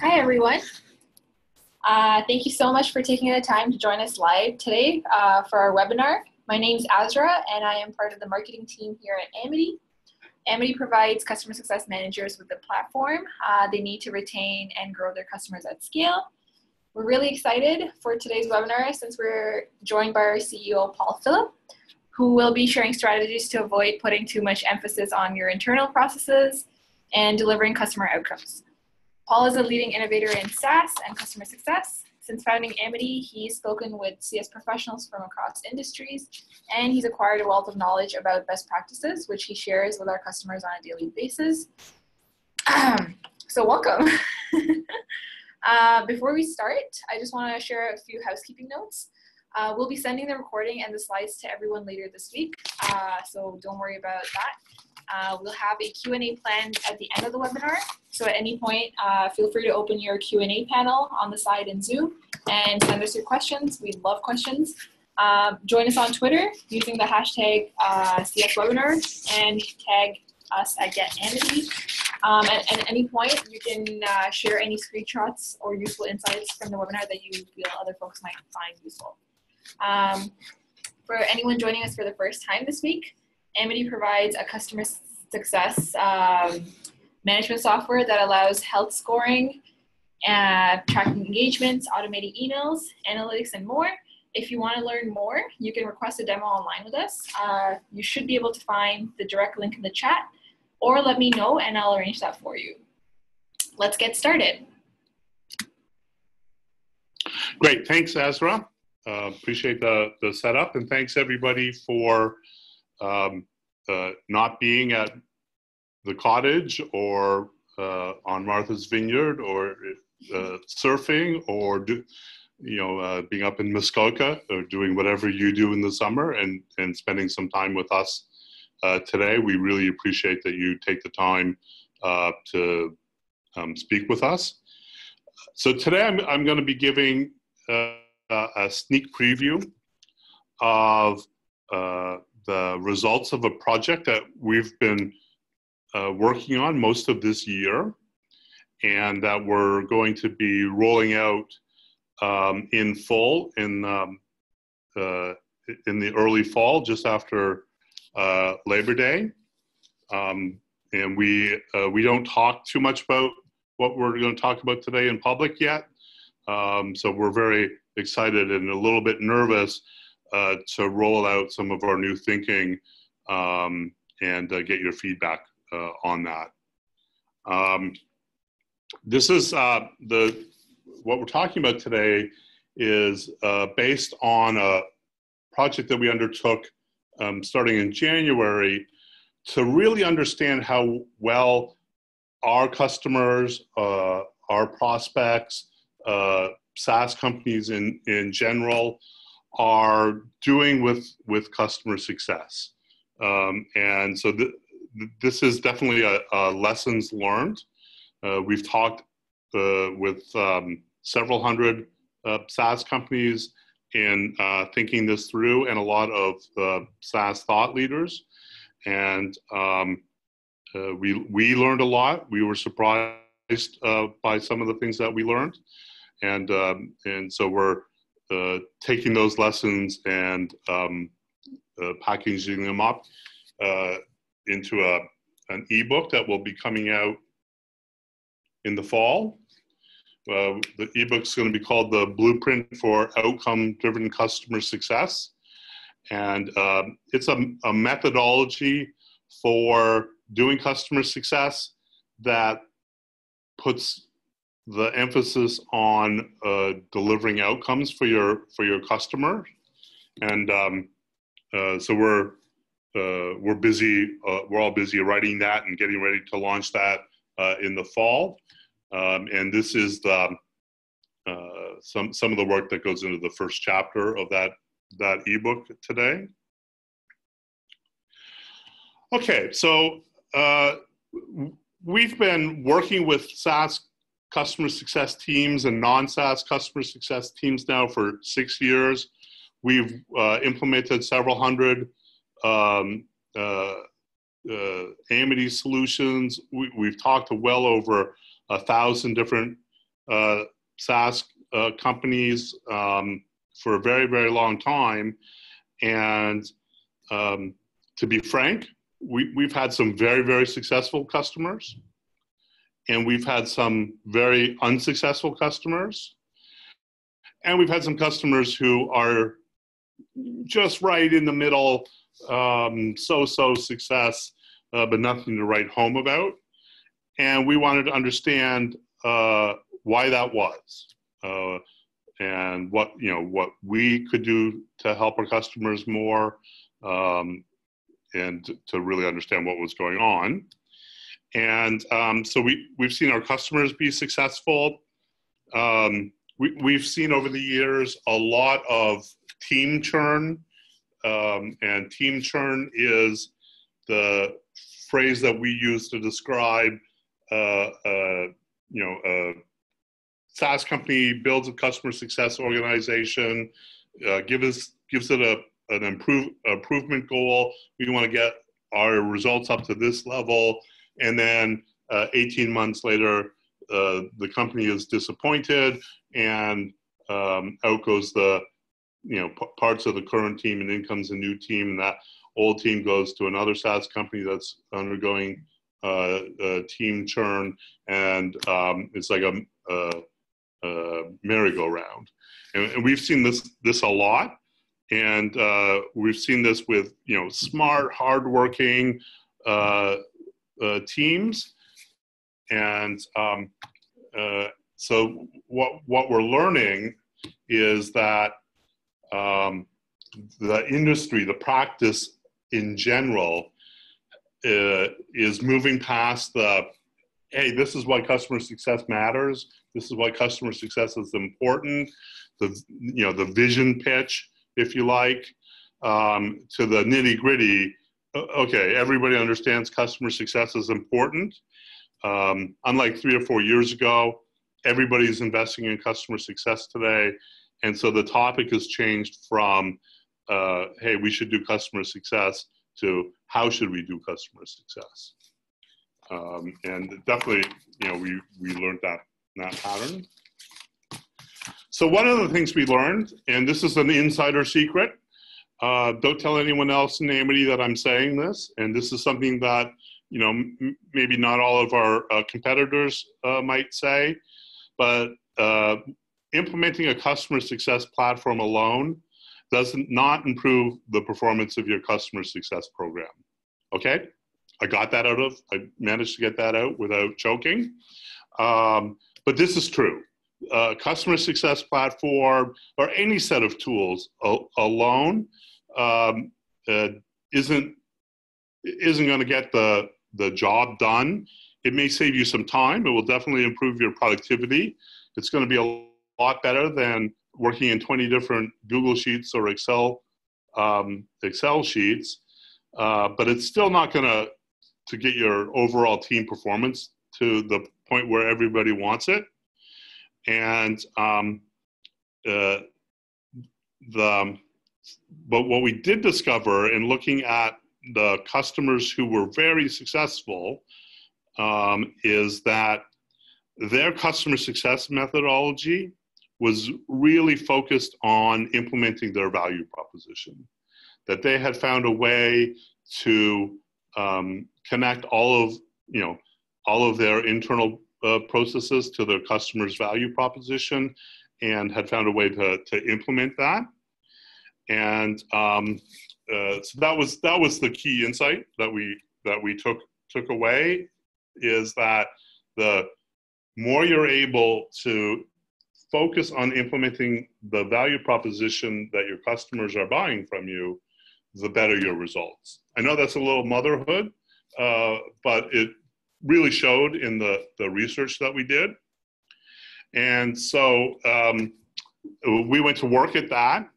Hi, everyone. Thank you so much for taking the time to join us live today for our webinar. My name is Azra, and I am part of the marketing team here at Amity. Amity provides customer success managers with the platform they need to retain and grow their customers at scale. We're really excited for today's webinar since we're joined by our CEO, Paul Phillip, who will be sharing strategies to avoid putting too much emphasis on your internal processes and delivering customer outcomes. Paul is a leading innovator in SaaS and customer success. Since founding Amity, he's spoken with CS professionals from across industries, and he's acquired a wealth of knowledge about best practices, which he shares with our customers on a daily basis. So welcome. Before we start, I just want to share a few housekeeping notes. We'll be sending the recording and the slides to everyone later this week, so don't worry about that. We'll have a Q&A planned at the end of the webinar, so at any point, feel free to open your Q&A panel on the side in Zoom and send us your questions. We love questions. Join us on Twitter using the hashtag CSWebinar and tag us at GetAmity. At any point, you can share any screenshots or useful insights from the webinar that you feel other folks might find useful. For anyone joining us for the first time this week, Amity provides a customer success management software that allows health scoring, tracking engagements, automating emails, analytics, and more. If you want to learn more, you can request a demo online with us. You should be able to find the direct link in the chat, or let me know and I'll arrange that for you. Let's get started. Great, thanks Azra. Appreciate the setup, and thanks everybody for not being at the cottage or on Martha's Vineyard or surfing or being up in Muskoka or doing whatever you do in the summer and spending some time with us today. We really appreciate that you take the time to speak with us. So today I'm going to be giving a sneak preview of the results of a project that we've been working on most of this year, and that we're going to be rolling out in full in the early fall, just after Labor Day. And we don't talk too much about what we're going to talk about today in public yet. So we're very excited and a little bit nervous to roll out some of our new thinking and get your feedback on that. This is what we're talking about today is based on a project that we undertook starting in January to really understand how well our customers, our prospects, SaaS companies in general are doing with customer success. And so this is definitely a lessons learned. We've talked with several hundred SaaS companies in thinking this through, and a lot of SaaS thought leaders. And we learned a lot. We were surprised by some of the things that we learned. And so we're taking those lessons and packaging them up into an ebook that will be coming out in the fall. The ebook's going to be called The Blueprint for Outcome-Driven Customer Success. And it's a methodology for doing customer success that puts the emphasis on delivering outcomes for your customer. And so we're busy. We're all busy writing that and getting ready to launch that in the fall. And this is some of the work that goes into the first chapter of that ebook today. Okay, so we've been working with SaaS customer success teams and non-SaaS customer success teams now for 6 years. We've implemented several hundred Amity solutions. We've talked to well over 1,000 different SaaS companies for a very, very long time. And to be frank, we've had some very, very successful customers, and we've had some very unsuccessful customers. And we've had some customers who are just right in the middle, so-so success, but nothing to write home about. And we wanted to understand why that was, and what we could do to help our customers more, and to really understand what was going on. And so we've seen our customers be successful. We've seen over the years a lot of team churn, and team churn is the phrase that we use to describe a SaaS company builds a customer success organization, gives it an improvement goal. We want to get our results up to this level, and then 18 months later, the company is disappointed, and out goes the parts of the current team, and in comes a new team, and that old team goes to another SaaS company that's undergoing team churn, and it's like a merry-go-round. And we've seen this a lot, and we've seen this with smart, hardworking teams. And so what we're learning is that the industry, the practice in general, is moving past the, hey, this is why customer success matters. This is why customer success is important. The vision pitch, if you like, to the nitty gritty. Okay, everybody understands customer success is important. Unlike 3 or 4 years ago, everybody's investing in customer success today. And so the topic has changed from, hey, we should do customer success, to how should we do customer success? And definitely, we learned that pattern. So one of the things we learned, and this is an insider secret, don't tell anyone else in Amity that I'm saying this, and this is something that maybe not all of our competitors might say, but implementing a customer success platform alone does not improve the performance of your customer success program. Okay, I managed to get that out without choking. But this is true. Customer success platform or any set of tools alone isn't going to get the job done. It may save you some time. It will definitely improve your productivity. It's going to be a lot better than working in 20 different Google Sheets or Excel sheets, but it's still not going to get your overall team performance to the point where everybody wants it. And but what we did discover in looking at the customers who were very successful is that their customer success methodology was really focused on implementing their value proposition, that they had found a way to connect all of their internal processes to their customers' value proposition, and had found a way to implement that. And so that was the key insight that we took away, is that the more you're able to focus on implementing the value proposition that your customers are buying from you, the better your results. I know that's a little motherhood, but it really showed in the research that we did. And so we went to work at that,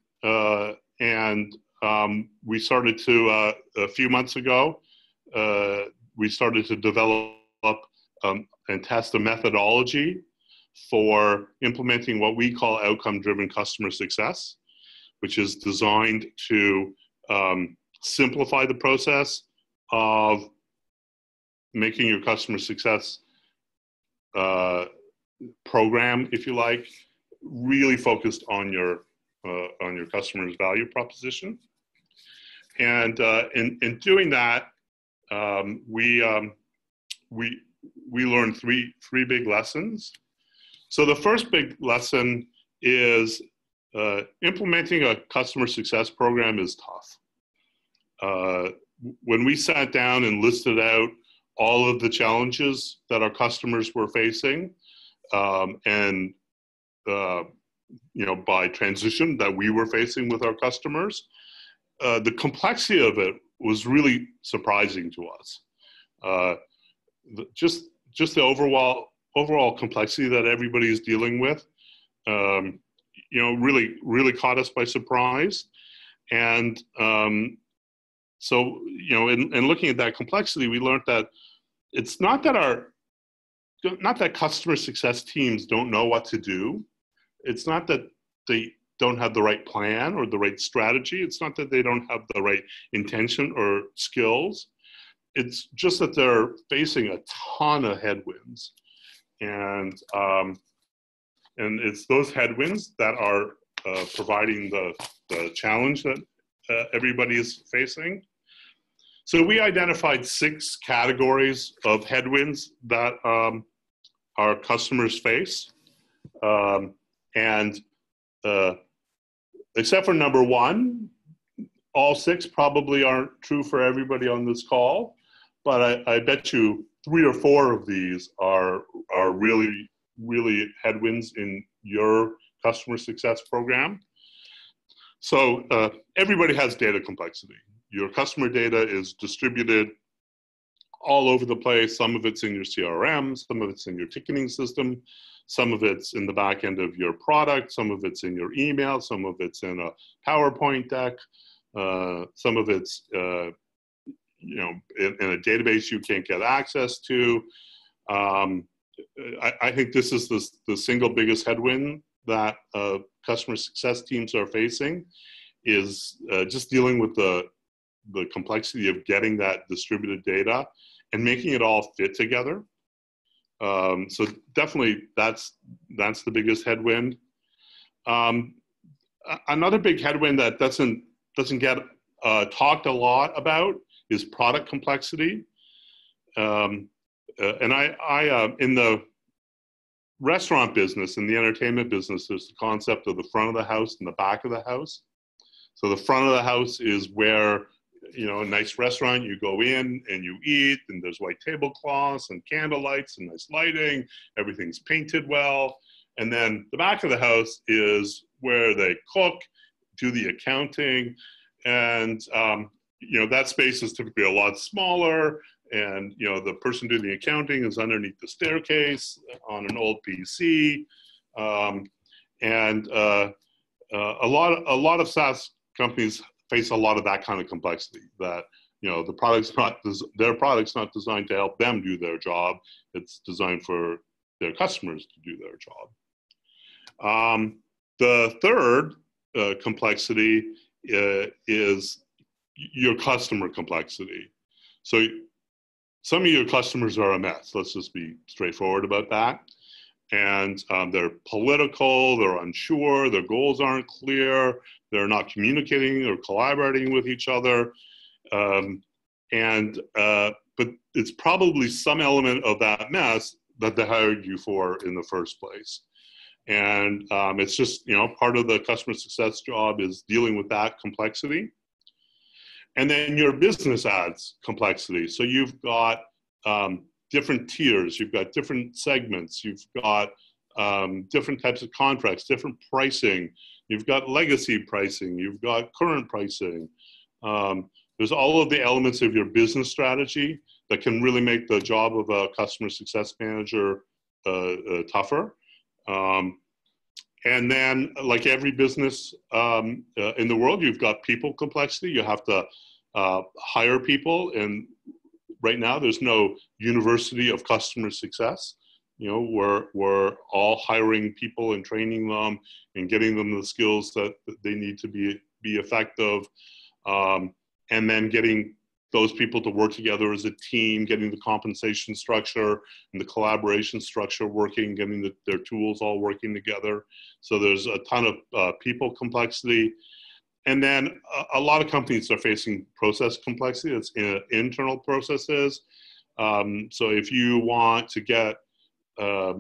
and we started to, a few months ago, we started to develop and test a methodology for implementing what we call outcome-driven customer success, which is designed to simplify the process of making your customer success program, if you like, really focused on your customer's value proposition. And in doing that, we learned three big lessons. So the first big lesson is implementing a customer success program is tough. When we sat down and listed out all of the challenges that our customers were facing, and by transition that we were facing with our customers, the complexity of it was really surprising to us. Just the overall complexity that everybody is dealing with, really caught us by surprise. And so, in looking at that complexity, we learned that it's not that customer success teams don't know what to do. It's not that they don't have the right plan or the right strategy. It's not that they don't have the right intention or skills. It's just that they're facing a ton of headwinds. And it's those headwinds that are providing the challenge that everybody is facing. So we identified 6 categories of headwinds that our customers face. And except for number 1, all 6 probably aren't true for everybody on this call, but I bet you 3 or 4 of these are really, really headwinds in your customer success program. So everybody has data complexity. Your customer data is distributed all over the place. Some of it's in your CRM, some of it's in your ticketing system, some of it's in the back end of your product, some of it's in your email, some of it's in a PowerPoint deck, some of it's in a database you can't get access to. I think this is the single biggest headwind that customer success teams are facing, is just dealing with the complexity of getting that distributed data and making it all fit together. So definitely that's the biggest headwind. Another big headwind that doesn't get talked a lot about is product complexity. And I in the restaurant business, in the entertainment business, there's the concept of the front of the house and the back of the house. So the front of the house is where, a nice restaurant, you go in and you eat, and there's white tablecloths and candle lights and nice lighting, everything's painted well. And then the back of the house is where they cook, do the accounting, and that space is typically a lot smaller, and the person doing the accounting is underneath the staircase on an old PC, and a lot of SaaS companies face a lot of that kind of complexity, that their product's not designed to help them do their job. It's designed for their customers to do their job. The third complexity is your customer complexity. So some of your customers are a mess. Let's just be straightforward about that. And they're political, they're unsure, their goals aren't clear, they're not communicating or collaborating with each other. But it's probably some element of that mess that they hired you for in the first place. And it's just, part of the customer success job is dealing with that complexity. And then your business adds complexity. So you've got different tiers, you've got different segments, you've got different types of contracts, different pricing, you've got legacy pricing, you've got current pricing. There's all of the elements of your business strategy that can really make the job of a customer success manager tougher. And then, like every business in the world, you've got people complexity. You have to hire people, and right now there's no university of customer success. We're all hiring people and training them and getting them the skills that they need to be effective, and then getting those people to work together as a team, getting the compensation structure and the collaboration structure working, getting their tools all working together. So there's a ton of people complexity. And then a lot of companies are facing process complexity. It's internal processes. So if you want to get a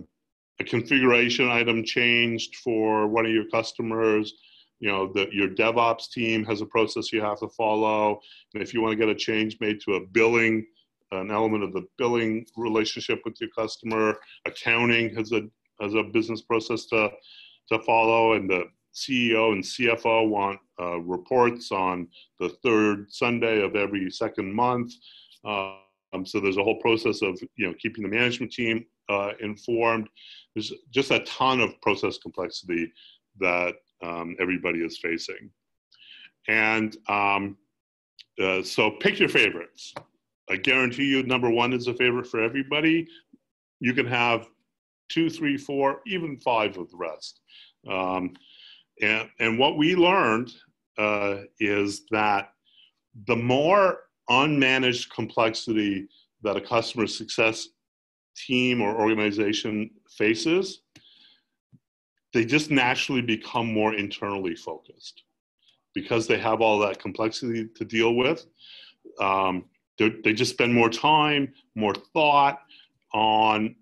configuration item changed for one of your customers, you know, your DevOps team has a process you have to follow. And if you want to get a change made to a billing, an element of the billing relationship with your customer, accounting has a business process to follow, and the CEO and CFO want reports on the third Sunday of every second month. So there's a whole process of, you know, keeping the management team informed. There's just a ton of process complexity that everybody is facing. And so pick your favorites. I guarantee you number one is a favorite for everybody. You can have 2, 3, 4, even 5 of the rest. And what we learned is that the more unmanaged complexity that a customer success team or organization faces, they just naturally become more internally focused because they have all that complexity to deal with. They just spend more time, more thought on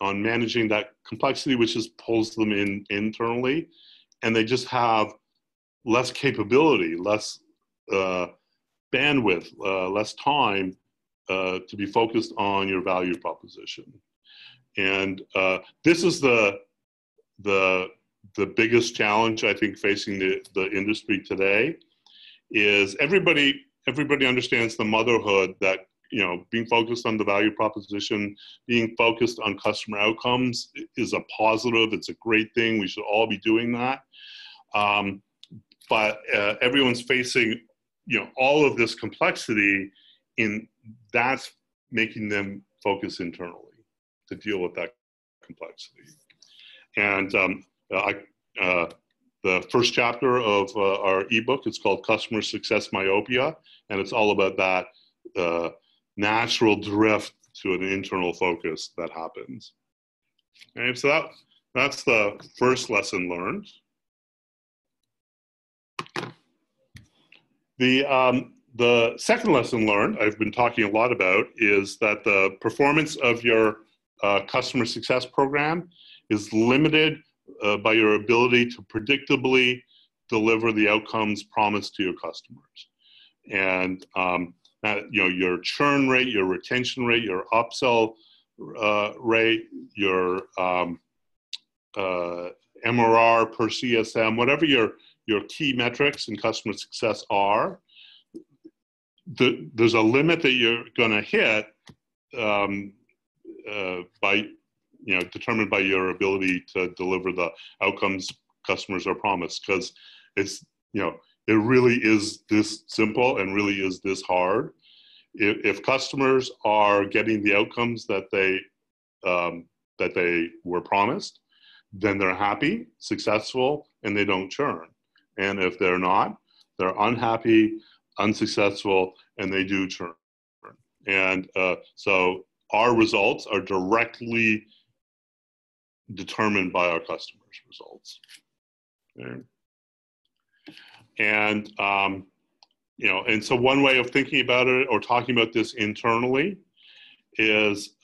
managing that complexity, which just pulls them in internally, and they just have less capability, less bandwidth, less time to be focused on your value proposition. And this is the biggest challenge I think facing the industry today. Is everybody understands the motherhood that, you know, being focused on the value proposition, being focused on customer outcomes is a positive. It's a great thing. We should all be doing that. But everyone's facing, you know, all of this complexity, that's making them focus internally to deal with that complexity. And the first chapter of our ebook is called Customer Success Myopia, and it's all about that natural drift to an internal focus that happens. And so that's the first lesson learned. The second lesson learned, I've been talking a lot about, is that the performance of your customer success program is limited by your ability to predictably deliver the outcomes promised to your customers. And you know, your churn rate, your retention rate, your upsell rate, your MRR per CSM, whatever your key metrics in customer success are, there's a limit that you're going to hit by, you know, determined by your ability to deliver the outcomes customers are promised. Because it's, you know, it really is this simple and really is this hard. If customers are getting the outcomes that they were promised, then they're happy, successful, and they don't churn. And if they're not, they're unhappy, unsuccessful, and they do churn. And so our results are directly determined by our customers' results. Okay. And you know, and so one way of thinking about it or talking about this internally is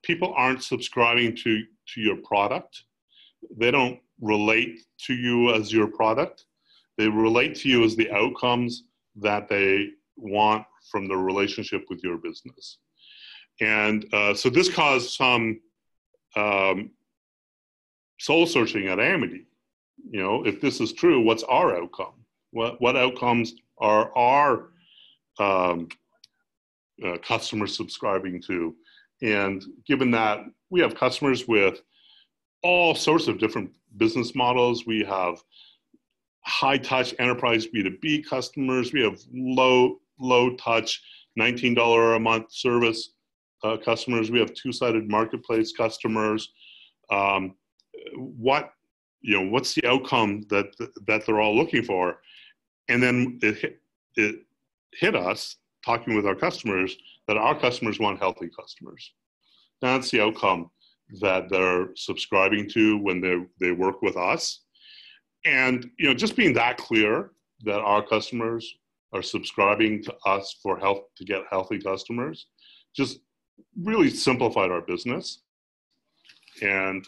people aren't subscribing to your product. They don't relate to you as your product. They relate to you as the outcomes that they want from the relationship with your business. And so this caused some soul searching at Amity. You know, if this is true, what's our outcome? What outcomes are our customers subscribing to? And given that we have customers with all sorts of different business models, we have high-touch enterprise B2B customers, we have low-touch $19 a month service customers, we have two-sided marketplace customers. What's the outcome that they're all looking for? And then it hit us talking with our customers that our customers want healthy customers. That's the outcome that they're subscribing to when they work with us. And just being that clear that our customers are subscribing to us for health to get healthy customers just really simplified our business. And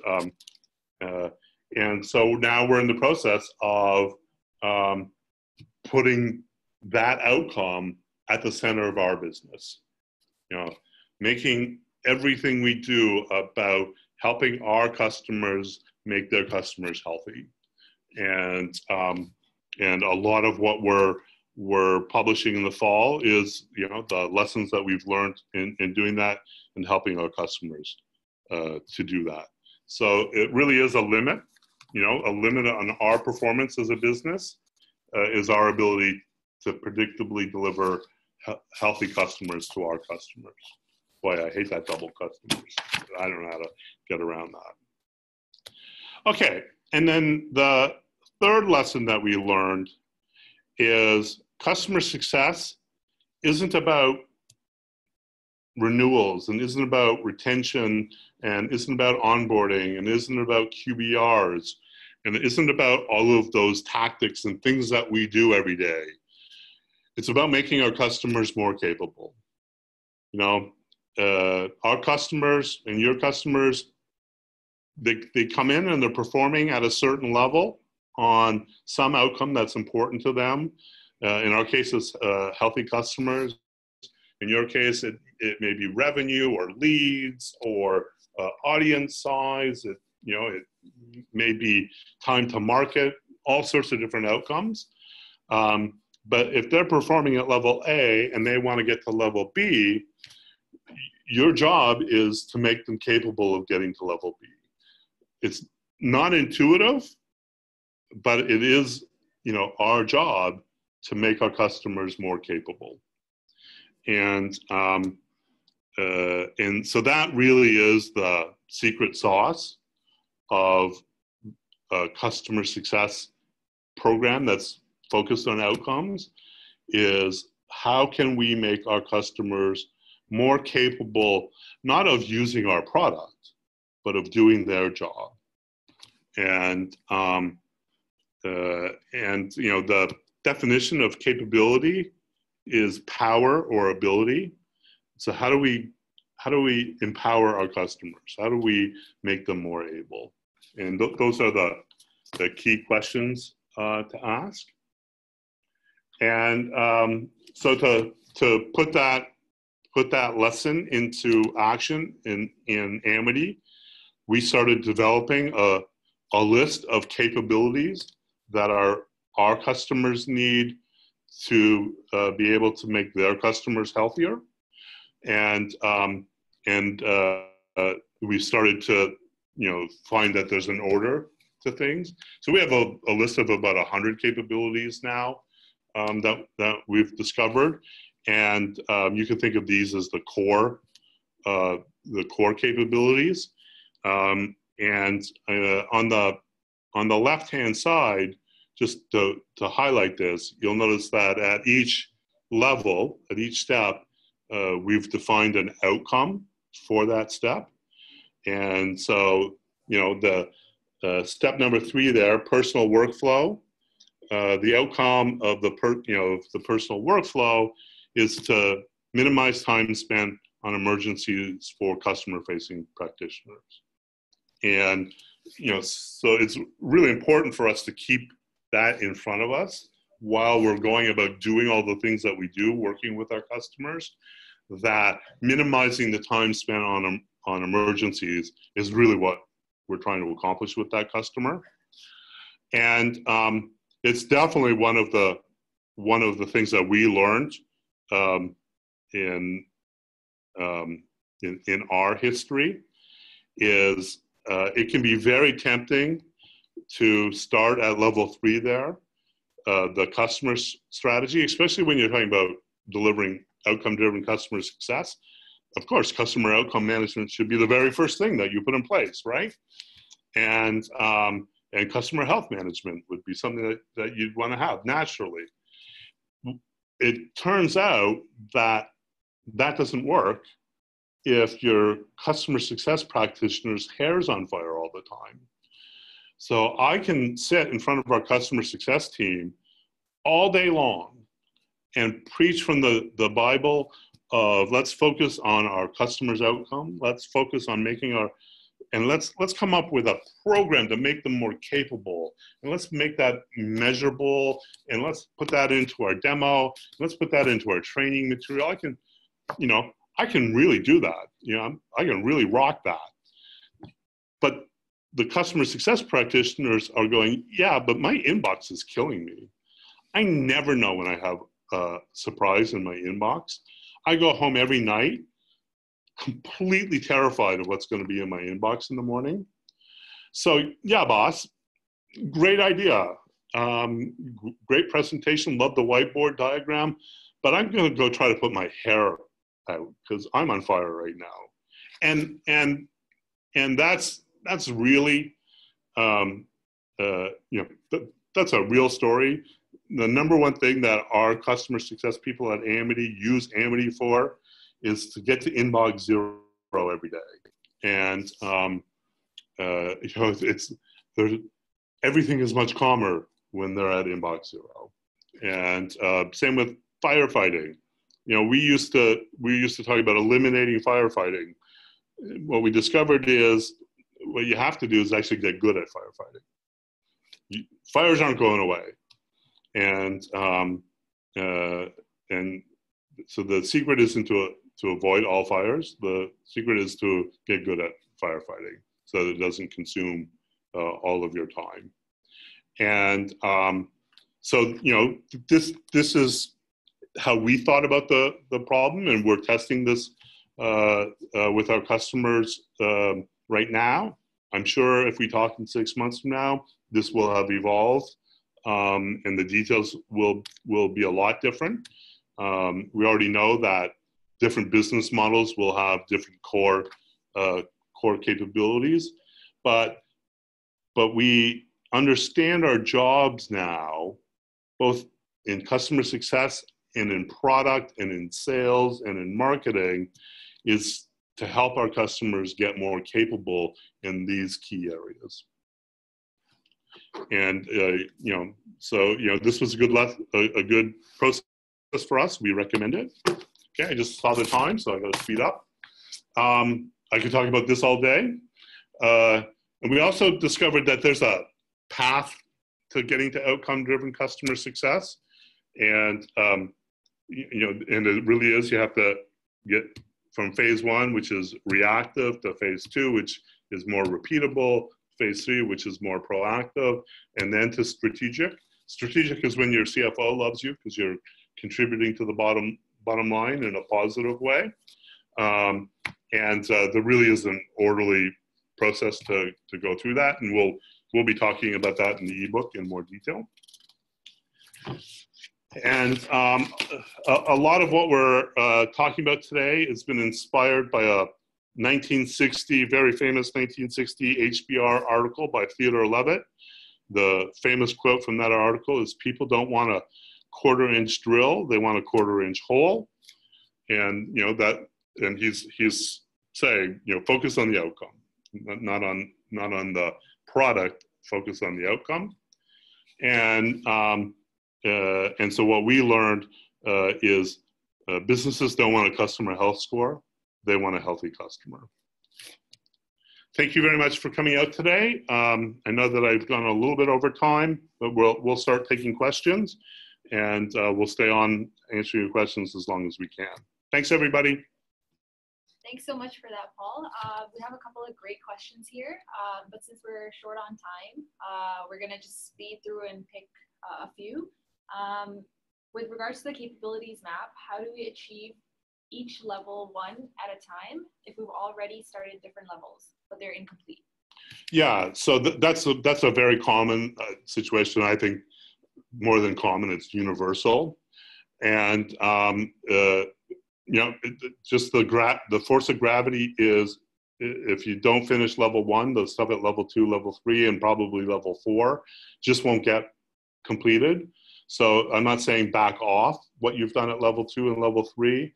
so now we're in the process of putting that outcome at the center of our business. Making everything we do about helping our customers make their customers healthy. And a lot of what we're publishing in the fall is the lessons that we've learned in doing that and helping our customers to do that. So it really is a limit. A limit on our performance as a business is our ability to predictably deliver healthy customers to our customers. Boy, I hate that double customers. I don't know how to get around that. Okay, and then the third lesson that we learned is customer success isn't about renewals and isn't about retention and isn't about onboarding and isn't about QBRs and it isn't about all of those tactics and things that we do every day. It's about making our customers more capable. Our customers and your customers, they come in and they're performing at a certain level on some outcome that's important to them. In our case, it's healthy customers. In your case, it may be revenue or leads or audience size. It may be time to market, all sorts of different outcomes. But if they're performing at level A and they want to get to level B, your job is to make them capable of getting to level B. It's not intuitive, but it is, our job to make our customers more capable. And so that really is the secret sauce of a customer success program that's focused on outcomes, is how can we make our customers more capable, not of using our product, but of doing their job. And the definition of capability is power or ability. So how do we empower our customers? How do we make them more able? And those are the key questions to ask. And so to put that lesson into action in Amity, we started developing a list of capabilities that our customers need to be able to make their customers healthier. And we started to find that there's an order to things. So we have a list of about 100 capabilities now that we've discovered. And you can think of these as the core capabilities. And on the left-hand side, just to highlight this, you'll notice that at each level, at each step, we've defined an outcome for that step. And so, the step number 3 there, personal workflow, the outcome of the personal workflow is to minimize time spent on emergencies for customer-facing practitioners. And, so it's really important for us to keep that in front of us while we're going about doing all the things that we do working with our customers, that minimizing the time spent on emergencies is really what we're trying to accomplish with that customer. And it's definitely one of the things that we learned in our history is it can be very tempting to start at level 3 there, the customer strategy, especially when you're talking about delivering outcome-driven customer success. Of course, customer outcome management should be the very first thing that you put in place, right? And customer health management would be something that you'd want to have naturally. it turns out that that doesn't work if your customer success practitioner's hair's on fire all the time. So I can sit in front of our customer success team all day long and preach from the Bible of let's focus on our customer's outcome. Let's focus on making our, and let's come up with a program to make them more capable. And let's make that measurable. And let's put that into our demo. Let's put that into our training material. I can, you know, I can really do that. You know, I can really rock that. But the customer success practitioners are going, yeah, but my inbox is killing me. I never know when I have a surprise in my inbox. I go home every night completely terrified of what's going to be in my inbox in the morning. So yeah, boss, great idea. Great presentation, love the whiteboard diagram, but I'm going to go try to put my hair out because I'm on fire right now. And that's really, you know, that's a real story. The number one thing that our customer success people at Amity use Amity for is to get to inbox zero every day. And, you know, everything is much calmer when they're at inbox zero. And same with firefighting. You know, we used to talk about eliminating firefighting. What we discovered is what you have to do is actually get good at firefighting. Fires aren't going away. And so the secret isn't to avoid all fires. The secret is to get good at firefighting so that it doesn't consume all of your time. And so, you know, this is how we thought about the problem, and we're testing this with our customers right now. I'm sure if we talk in 6 months from now, this will have evolved. And the details will be a lot different. We already know that different business models will have different core capabilities, but we understand our jobs now, both in customer success and in product and in sales and in marketing, is to help our customers get more capable in these key areas. And you know, so you know, this was a good process for us. We recommend it. Okay, I just saw the time, so I got to speed up. I could talk about this all day. And we also discovered that there's a path to getting to outcome-driven customer success, and you know, and it really is. You have to get from phase 1, which is reactive, to phase 2, which is more repeatable. Phase 3, which is more proactive, and then to strategic. Strategic is when your CFO loves you because you're contributing to the bottom line in a positive way. And there really is an orderly process to go through that, and we'll be talking about that in the ebook in more detail. And a lot of what we're talking about today has been inspired by a 1960, very famous 1960 HBR article by Theodore Levitt. The famous quote from that article is, "People don't want a quarter-inch drill; they want a quarter-inch hole." And you know that, and he's saying, you know, focus on the outcome, not on the product. Focus on the outcome. And so what we learned is businesses don't want a customer health score. They want a healthy customer. Thank you very much for coming out today. I know that I've gone a little bit over time, but we'll start taking questions, and we'll stay on answering your questions as long as we can. Thanks, everybody. Thanks so much for that, Paul. We have a couple of great questions here, but since we're short on time, we're gonna just speed through and pick a few. With regards to the capabilities map, how do we achieve each level 1 at a time if we've already started different levels, but they're incomplete? Yeah, so that's a very common situation. I think more than common, it's universal. And you know, just the force of gravity is, if you don't finish level 1, the stuff at level 2, level 3, and probably level 4 just won't get completed. So I'm not saying back off what you've done at level 2 and level 3.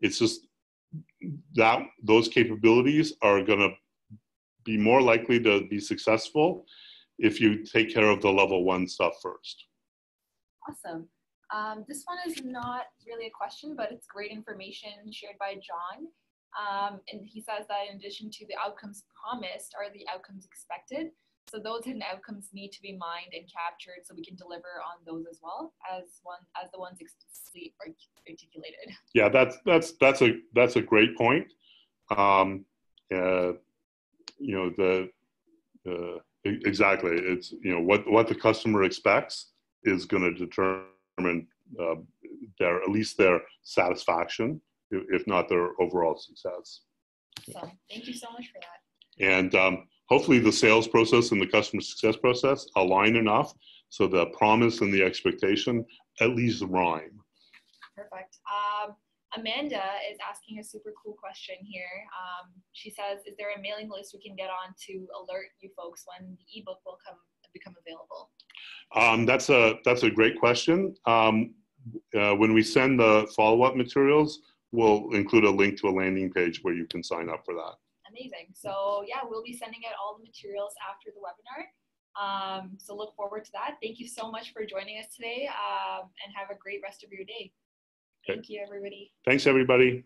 It's just that those capabilities are going to be more likely to be successful if you take care of the level 1 stuff first. Awesome. This one is not really a question, but it's great information shared by John. And he says that in addition to the outcomes promised are the outcomes expected. So those hidden outcomes need to be mined and captured so we can deliver on those as well as the ones explicitly articulated. Yeah, that's a great point. Exactly. It's what the customer expects is going to determine at least their satisfaction, if not their overall success. So thank you so much for that. And hopefully the sales process and the customer success process align enough so the promise and the expectation at least rhyme. Perfect. Amanda is asking a super cool question here. She says, is there a mailing list we can get on to alert you folks when the ebook will become available? That's a great question. When we send the follow-up materials, we'll include a link to a landing page where you can sign up for that. Amazing. So yeah, we'll be sending out all the materials after the webinar. So look forward to that. Thank you so much for joining us today, and have a great rest of your day. Thank you, everybody. Thanks, everybody.